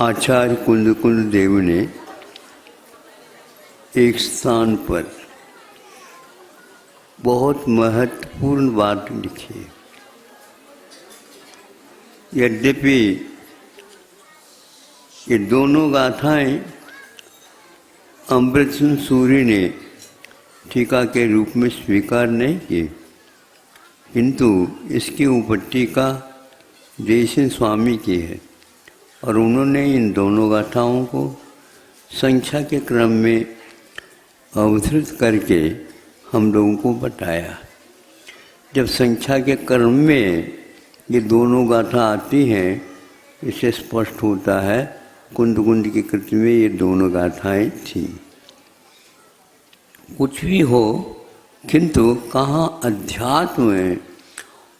आचार्य कुंद देव ने एक स्थान पर बहुत महत्वपूर्ण बात लिखी है। यद्यपि ये दोनों गाथाएं अमृतचंद सूरी ने टीका के रूप में स्वीकार नहीं की, किंतु इसकी उपट्टिका देशिन स्वामी की है और उन्होंने इन दोनों गाथाओं को संख्या के क्रम में अवतरित करके हम लोगों को बताया। जब संख्या के क्रम में ये दोनों गाथा आती हैं, इससे स्पष्ट होता है कुंद की कृति में ये दोनों गाथाएं थीं। कुछ भी हो, किंतु कहाँ अध्यात्म है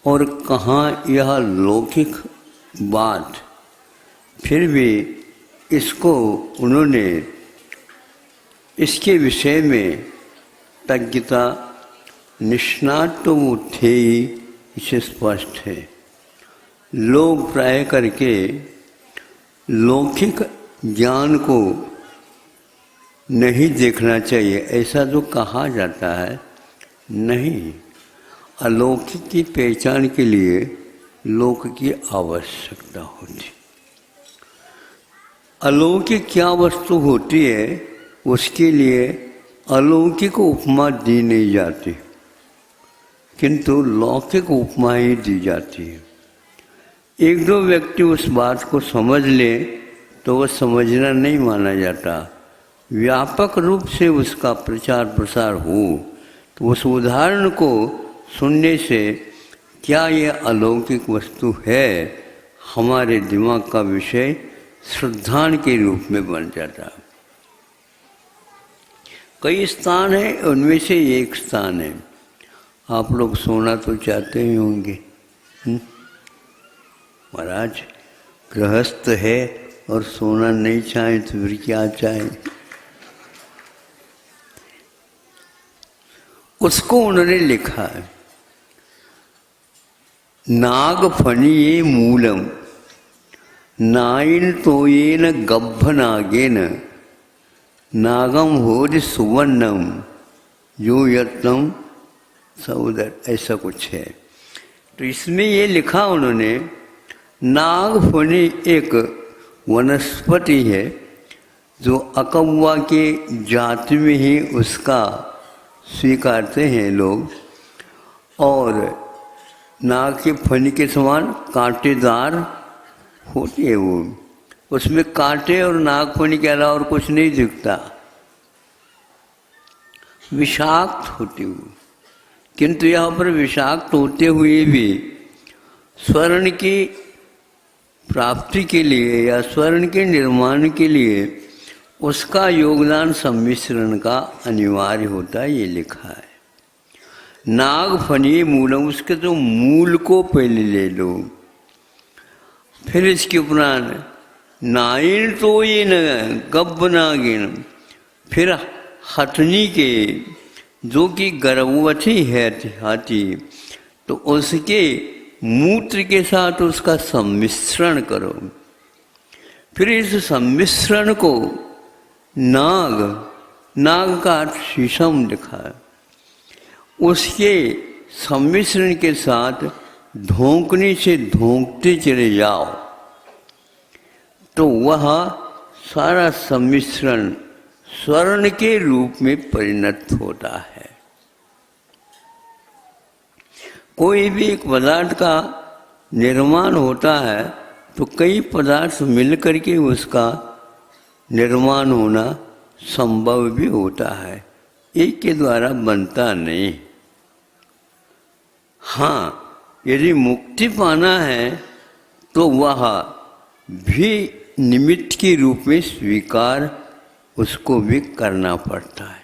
और कहाँ यह लौकिक बात, फिर भी इसको उन्होंने इसके विषय में तज्ञता निष्णात तो वो थे ही, इसे स्पष्ट है। लोग प्राय करके लौकिक ज्ञान को नहीं देखना चाहिए, ऐसा जो कहा जाता है, नहीं। अलौकिक की पहचान के लिए लोक की आवश्यकता होती। अलौकिक क्या वस्तु होती है, उसके लिए अलौकिक उपमा दी नहीं जाती, किंतु लौकिक उपमा ही दी जाती है। एक दो व्यक्ति उस बात को समझ ले तो वह समझना नहीं माना जाता। व्यापक रूप से उसका प्रचार प्रसार हो तो उस उदाहरण को सुनने से क्या यह अलौकिक वस्तु है, हमारे दिमाग का विषय श्रद्धान के रूप में बन जाता। कई स्थान हैं, उनमें से एक स्थान है। आप लोग सोना तो चाहते ही होंगे, महाराज गृहस्थ है और सोना नहीं चाहे तो फिर क्या चाहे। उसको उन्होंने लिखा है, नाग फणिये मूलम नाइन तोयेन गब्भ नागेन नागम होज सुवर्णम यो यत्नम सौदर, ऐसा कुछ है। तो इसमें ये लिखा उन्होंने, नागफणी एक वनस्पति है जो अकौवा के जाति में ही उसका स्वीकारते हैं लोग, और नाग के फणी के समान कांटेदार होती है वो। उसमें कांटे और नागफणी के अलावा और कुछ नहीं दिखता, विषाक्त होती वो। किंतु यहाँ पर विषाक्त होते हुए भी स्वर्ण की प्राप्ति के लिए या स्वर्ण के निर्माण के लिए उसका योगदान सम्मिश्रण का अनिवार्य होता है, ये लिखा है। नाग फनी मूलम, उसके तो मूल को पहले ले लो, फिर इसके उपरांत नाइन तो ये न गब्ब नागिन, फिर हथनी के जो कि गर्भवती है हाथी, तो उसके मूत्र के साथ उसका सम्मिश्रण करो। फिर इस सम्मिश्रण को नाग, नाग का अर्थ शीशम लिखा है, उसके सम्मिश्रण के साथ धोंकने से धोंकते चले जाओ तो वह सारा सम्मिश्रण स्वर्ण के रूप में परिणत होता है। कोई भी एक पदार्थ का निर्माण होता है तो कई पदार्थ मिलकर के उसका निर्माण होना संभव भी होता है, एक के द्वारा बनता नहीं। हाँ, यदि मुक्ति पाना है तो वह भी निमित्त के रूप में स्वीकार उसको भी करना पड़ता है।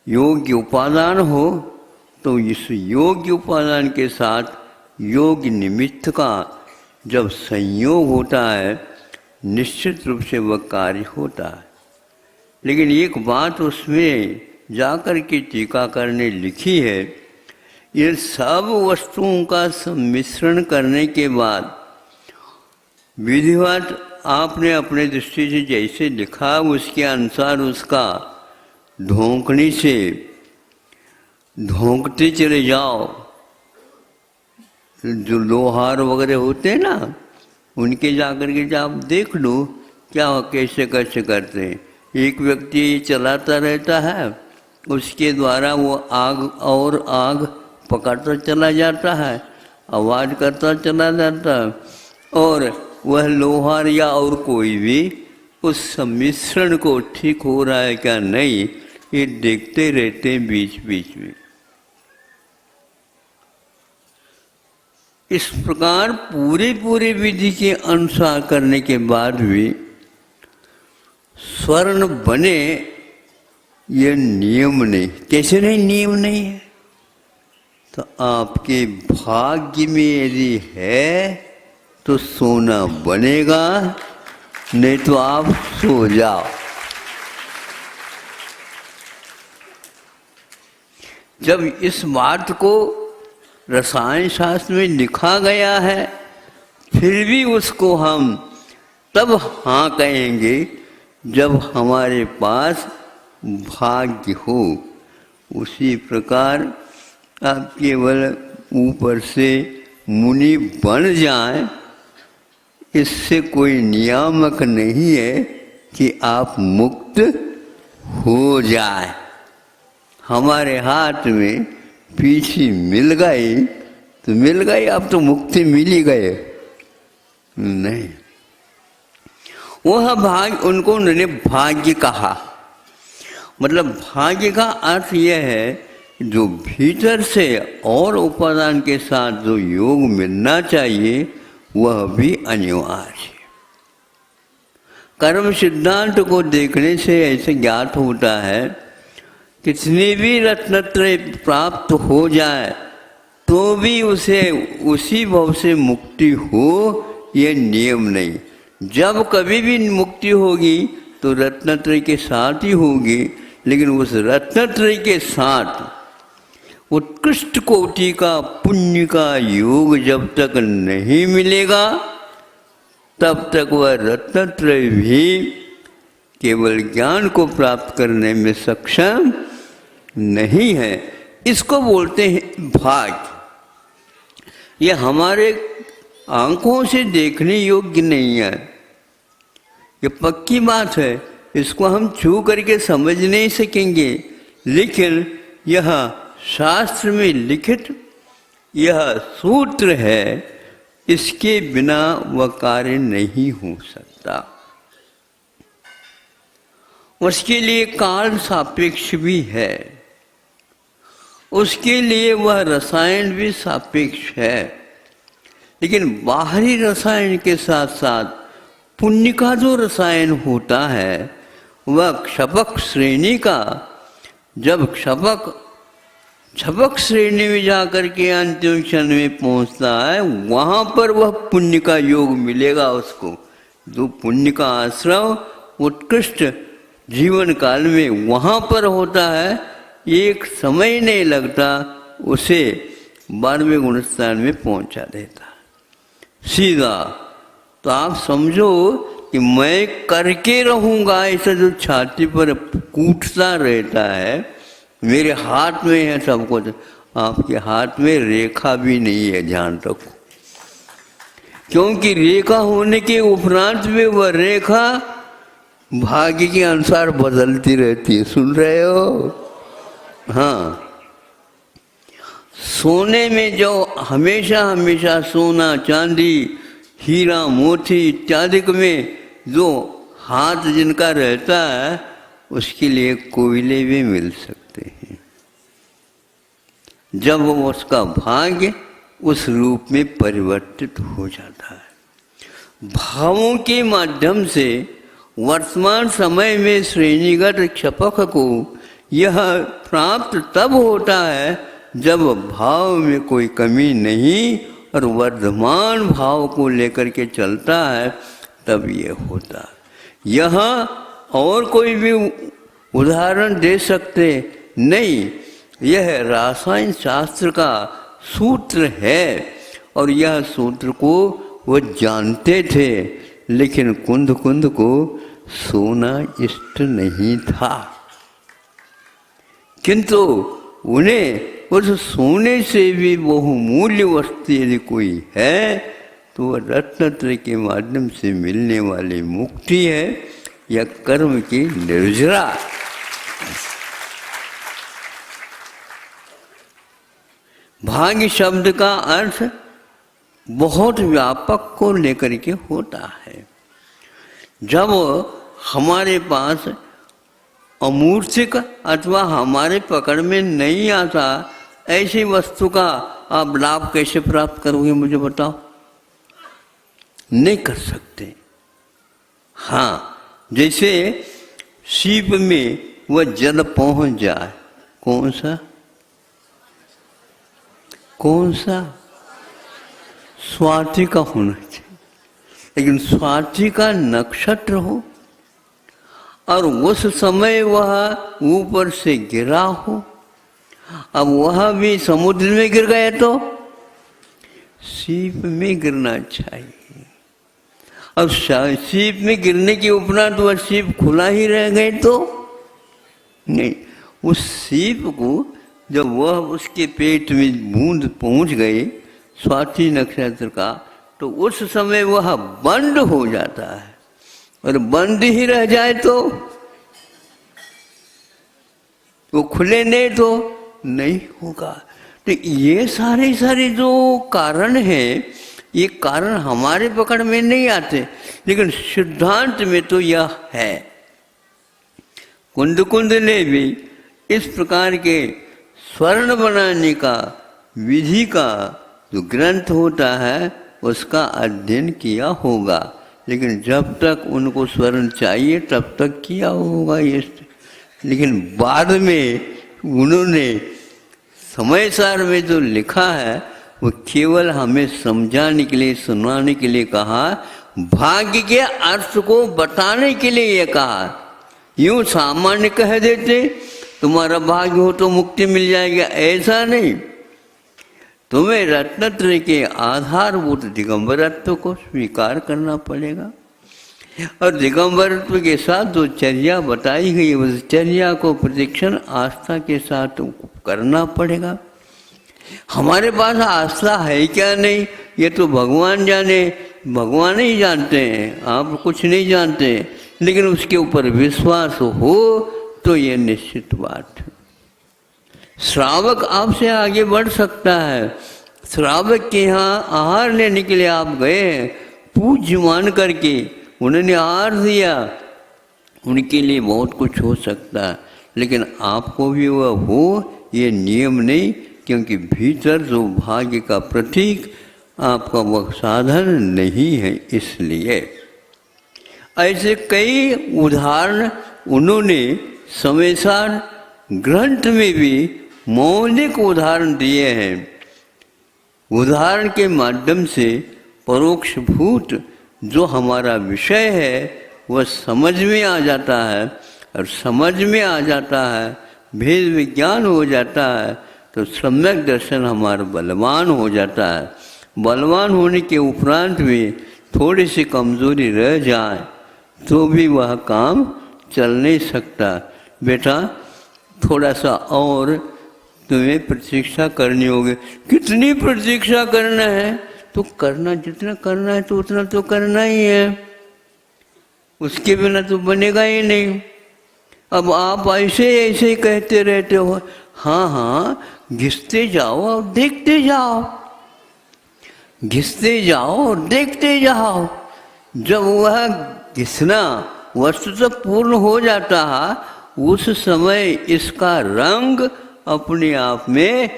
योग्य उपादान हो तो इस योग्य उपादान के साथ योग्य निमित्त का जब संयोग होता है, निश्चित रूप से वह कार्य होता है। लेकिन एक बात उसमें जाकर के टीकाकार ने लिखी है, ये सब वस्तुओं का सम्मिश्रण करने के बाद विधिवत आपने अपने दृष्टि से जैसे लिखा उसके अनुसार उसका ढोंकने से ढोंकते चले जाओ। जो लोहार वगैरह होते हैं ना, उनके जाकर के जब आप देख लो क्या कैसे कैसे करते हैं। एक व्यक्ति चलाता रहता है, उसके द्वारा वो आग और आग पकड़ता चला जाता है, आवाज़ करता चला जाता है, और वह लोहार या और कोई भी उस सम्मिश्रण को ठीक हो रहा है क्या नहीं, ये देखते रहते हैं बीच बीच में। इस प्रकार पूरी विधि के अनुसार करने के बाद भी स्वर्ण बने, ये नियम नहीं। कैसे नहीं? नियम नहीं है। तो आपके भाग्य में यदि है तो सोना बनेगा, नहीं तो आप सो जाओ। जब इस बात को रसायन शास्त्र में लिखा गया है, फिर भी उसको हम तब हाँ कहेंगे जब हमारे पास भाग्य हो। उसी प्रकार आप केवल ऊपर से मुनि बन जाएं, इससे कोई नियामक नहीं है कि आप मुक्त हो जाए। हमारे हाथ में पीछे मिल गई तो मिल गई, अब तो मुक्ति मिल ही गए नहीं। वह भाग्य, उनको उन्होंने भाग्य कहा। मतलब भाग्य का अर्थ यह है जो भीतर से और उपादान के साथ जो योग मिलना चाहिए वह भी अनिवार्य है। कर्म सिद्धांत को देखने से ऐसे ज्ञात होता है, कितनी भी रत्नत्रय प्राप्त हो जाए तो भी उसे उसी भाव से मुक्ति हो, ये नियम नहीं। जब कभी भी मुक्ति होगी तो रत्नत्रय के साथ ही होगी, लेकिन उस रत्नत्रय के साथ उत्कृष्ट कोटि का पुण्य का योग जब तक नहीं मिलेगा तब तक वह रत्नत्रय भी केवल ज्ञान को प्राप्त करने में सक्षम नहीं है। इसको बोलते हैं भाग्य। ये हमारे आंखों से देखने योग्य नहीं है, ये पक्की बात है। इसको हम छू करके समझ नहीं सकेंगे, लेकिन यह शास्त्र में लिखित यह सूत्र है, इसके बिना वह कार्य नहीं हो सकता। उसके लिए काल सापेक्ष भी है, उसके लिए वह रसायन भी सापेक्ष है। लेकिन बाहरी रसायन के साथ साथ पुण्य का जो रसायन होता है वह क्षपक श्रेणी का, जब क्षपक श्रेणी में जाकर के अंतिम क्षण में पहुंचता है, वहाँ पर वह पुण्य का योग मिलेगा उसको। जो पुण्य का आश्रव उत्कृष्ट जीवन काल में वहाँ पर होता है, एक समय नहीं लगता, उसे 12वें गुणस्थान में पहुँचा देता है सीधा। तो आप समझो कि मैं करके रहूँगा, ऐसा जो छाती पर कूटता रहता है, मेरे हाथ में है सब कुछ। आपके हाथ में रेखा भी नहीं है, ध्यान रखो, क्योंकि रेखा होने के उपरांत में वह रेखा भाग्य के अनुसार बदलती रहती है। सुन रहे हो? हाँ, सोने में जो हमेशा हमेशा सोना चांदी हीरा मोती इत्यादि में जो हाथ जिनका रहता है, उसके लिए कोयले भी मिल सकते हैं जब वो उसका भाग्य उस रूप में परिवर्तित हो जाता है। भावों के माध्यम से वर्तमान समय में श्रेणीगत क्षपक को यह प्राप्त तब होता है जब भाव में कोई कमी नहीं और वर्धमान भाव को लेकर के चलता है, तब ये होता है। यहाँ और कोई भी उदाहरण दे सकते नहीं, यह रसायन शास्त्र का सूत्र है और यह सूत्र को वो जानते थे, लेकिन कुंद कुंद को सोना इष्ट नहीं था, किंतु उन्हें उस सोने से भी बहुमूल्य वस्तु यदि कोई है तो वह रत्नत्रय के माध्यम से मिलने वाली मुक्ति है या कर्म की निर्जरा। भाग्य शब्द का अर्थ बहुत व्यापक को लेकर के होता है। जब हमारे पास अमूर्तिक अथवा हमारे पकड़ में नहीं आता ऐसी वस्तु का आप लाभ कैसे प्राप्त करोगे, मुझे बताओ? नहीं कर सकते। हाँ, जैसे सीप में वह जल पहुंच जाए, कौन सा स्वाति का होना चाहिए, लेकिन स्वाति का नक्षत्र हो और उस समय वह ऊपर से गिरा हो, अब वह भी समुद्र में गिर गए तो सीप में गिरना चाहिए। अब सीप में गिरने के उपरांत वह सीप खुला ही रह गए तो नहीं, उस सीप को जब वह उसके पेट में बूंद पहुंच गई स्वाति नक्षत्र का, तो उस समय वह बंद हो जाता है, और बंद ही रह जाए तो वो खुले नहीं तो नहीं होगा। तो ये सारे जो कारण हैं, ये कारण हमारे पकड़ में नहीं आते, लेकिन सिद्धांत में तो यह है। कुंद कुंद ने भी इस प्रकार के स्वर्ण बनाने का विधि का जो ग्रंथ होता है उसका अध्ययन किया होगा, लेकिन जब तक उनको स्वर्ण चाहिए तब तक किया होगा ये। लेकिन बाद में उन्होंने समय सार में जो लिखा है वो केवल हमें समझाने के लिए, सुनाने के लिए कहा, भाग्य के अर्थ को बताने के लिए ये कहा। यूं सामान्य कह देते तुम्हारा भाग्य हो तो मुक्ति मिल जाएगी, ऐसा नहीं। तुम्हें रत्नत्रय के आधारभूत दिगंबरत्व को स्वीकार करना पड़ेगा, और दिगंबरत्व के साथ जो चर्या बताई गई उस चर्या को प्रतिक्षण आस्था के साथ करना पड़ेगा। हमारे पास आस्था है क्या नहीं ये तो भगवान जाने, भगवान ही जानते हैं, आप कुछ नहीं जानते, लेकिन उसके ऊपर विश्वास हो तो ये निश्चित बात है। श्रावक आपसे आगे बढ़ सकता है। श्रावक के यहाँ आहार लेने के लिए आप गए, पूज्य मान करके उन्होंने आहार दिया, उनके लिए बहुत कुछ हो सकता है, लेकिन आपको भी वह हो ये नियम नहीं, क्योंकि भीतर जो भाग्य का प्रतीक आपका वह साधन नहीं है। इसलिए ऐसे कई उदाहरण उन्होंने समयसार ग्रंथ में भी मौलिक उदाहरण दिए हैं। उदाहरण के माध्यम से परोक्षभूत जो हमारा विषय है वह समझ में आ जाता है, और समझ में आ जाता है, भेद विज्ञान हो जाता है, तो सम्यक दर्शन हमारा बलवान हो जाता है। बलवान होने के उपरांत भी थोड़ी सी कमजोरी रह जाए तो भी वह काम चल नहीं सकता। बेटा थोड़ा सा और तुम्हें प्रतीक्षा करनी होगी। कितनी प्रतीक्षा करना है? तो करना जितना करना है तो उतना तो करना ही है, उसके बिना तो बनेगा ही नहीं। अब आप ऐसे ऐसे ही कहते रहते हो, हाँ हाँ घिसते जाओ और देखते जाओ, घिसते जाओ और देखते जाओ। जब वह घिसना वस्तुतः पूर्ण हो जाता है उस समय इसका रंग अपने आप में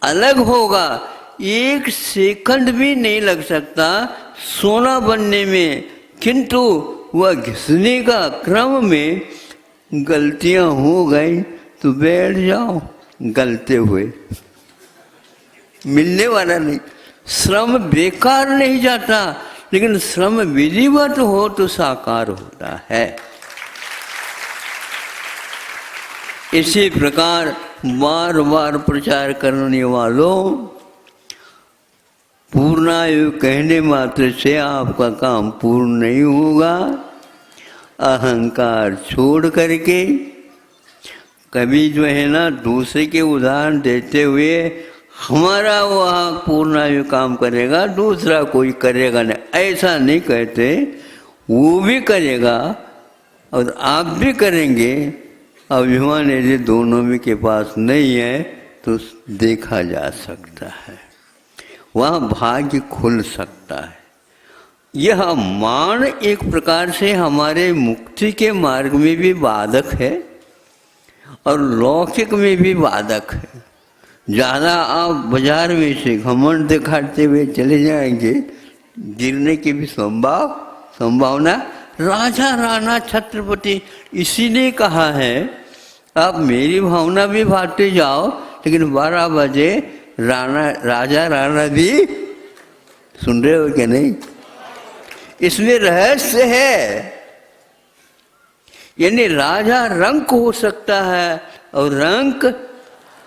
अलग होगा। एक सेकंड भी नहीं लग सकता सोना बनने में, किंतु वह घिसने का क्रम में गलतियां हो गई तो बैठ जाओ गलते हुए, मिलने वाला नहीं। श्रम बेकार नहीं जाता, लेकिन श्रम विधिवत हो तो साकार होता है। इसी प्रकार बार बार प्रचार करने वालों, पूर्णायु कहने मात्र से आपका काम पूर्ण नहीं होगा। अहंकार छोड़ करके कभी जो है ना दूसरे के उदाहरण देते हुए हमारा वह पूर्णायु काम करेगा, दूसरा कोई करेगा नहीं, ऐसा नहीं कहते। वो भी करेगा और आप भी करेंगे। अभिमान यदि दोनों में के पास नहीं है तो देखा जा सकता है, वहाँ भाग्य खुल सकता है। यह मान एक प्रकार से हमारे मुक्ति के मार्ग में भी बाधक है और लौकिक में भी बाधक है। ज़्यादा आप बाजार में से घमंड दिखाते हुए चले जाएंगे, गिरने की भी संभावना। राजा राणा छत्रपति इसीलिए कहा है आप मेरी भावना भी बांटते जाओ, लेकिन 12 बजे राजा राणा भी सुन रहे हो क्या नहीं? इसमें रहस्य है। यानी राजा रंक हो सकता है और रंक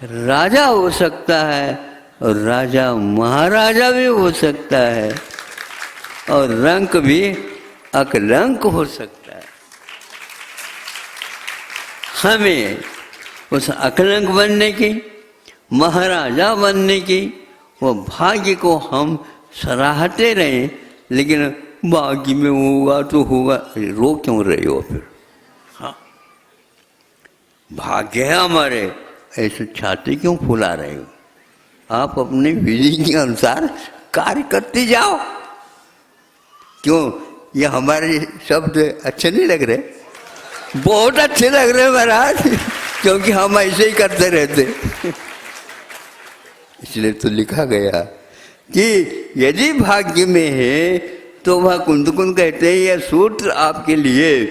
राजा हो सकता है और राजा महाराजा भी हो सकता है और रंक भी अकलंक हो सकता है। हमें उस अकलंक बनने की, महाराजा बनने की वो भाग्य को हम सराहते रहें, लेकिन भाग्य में होगा तो होगा, रो क्यों रहे हो फिर? हाँ, भाग्य है हमारे, ऐसे छाती क्यों फुला रहे हो? आप अपने विधि के अनुसार कार्य करते जाओ। क्यों ये हमारे शब्द अच्छे नहीं लग रहे? बहुत अच्छे लग रहे महाराज, क्योंकि हम ऐसे ही करते रहते। इसलिए तो लिखा गया कि यदि भाग्य में है तो वह कुंद कहते हैं यह सूत्र आपके लिए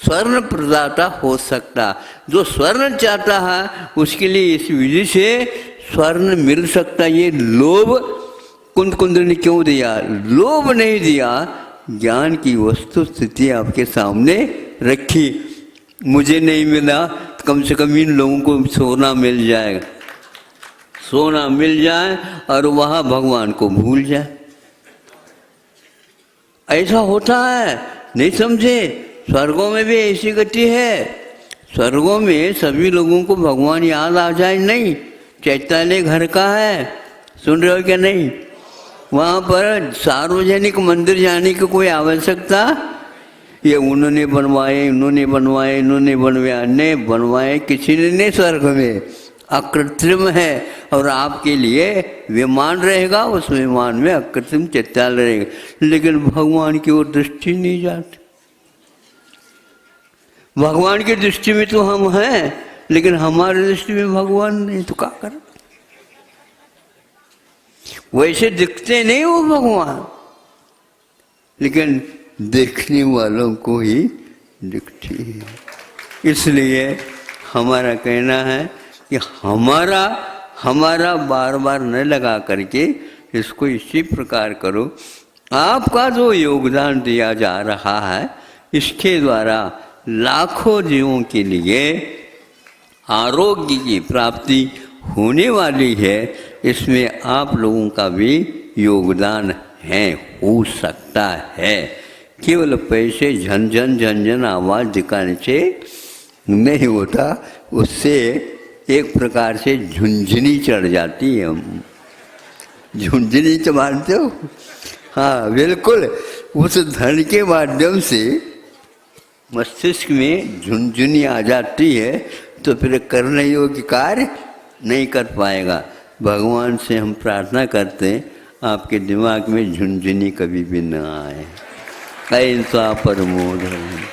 स्वर्ण प्रदाता हो सकता। जो स्वर्ण चाहता है उसके लिए इस विधि से स्वर्ण मिल सकता। ये लोभ कुंद ने क्यों दिया? लोभ नहीं दिया, ज्ञान की वस्तु स्थिति आपके सामने रखी। मुझे नहीं मिला तो कम से कम इन लोगों को सोना मिल जाएगा, सोना मिल जाए और वहाँ भगवान को भूल जाए। ऐसा होता है, नहीं समझे? स्वर्गों में भी ऐसी गति है। स्वर्गों में सभी लोगों को भगवान याद आ जाए नहीं, चैत्यालय घर का है, सुन रहे हो क्या नहीं? वहाँ पर सार्वजनिक मंदिर जाने की कोई आवश्यकता, ये उन्होंने बनवाए, इन्होंने बनवाए, इन्होंने बनवाए, नहीं बनवाए किसी ने नहीं। स्वर्ग में अकृत्रिम है और आपके लिए विमान रहेगा, उस विमान में अकृत्रिम चैत्यालय रहेगा, लेकिन भगवान की ओर दृष्टि नहीं जाती। भगवान की दृष्टि में तो हम हैं, लेकिन हमारी दृष्टि में भगवान नहीं, तो क्या करें? वैसे दिखते नहीं वो भगवान, लेकिन देखने वालों को ही दिखती है। इसलिए हमारा कहना है कि हमारा बार बार न लगा करके इसको इसी प्रकार करो। आपका जो योगदान दिया जा रहा है इसके द्वारा लाखों जीवों के लिए आरोग्य की प्राप्ति होने वाली है। इसमें आप लोगों का भी योगदान है, हो सकता है। केवल पैसे झन आवाज़ दिखाने से नहीं होता, उससे एक प्रकार से झुंझुनी चढ़ जाती है। झुंझुनी तो मानते हो? हाँ बिल्कुल, उस धन के माध्यम से मस्तिष्क में झुंझुनी आ जाती है, तो फिर करने योग्य कार्य नहीं कर पाएगा। भगवान से हम प्रार्थना करते हैं आपके दिमाग में झुंझुनी कभी भी न आए। ऐसा परमोधन।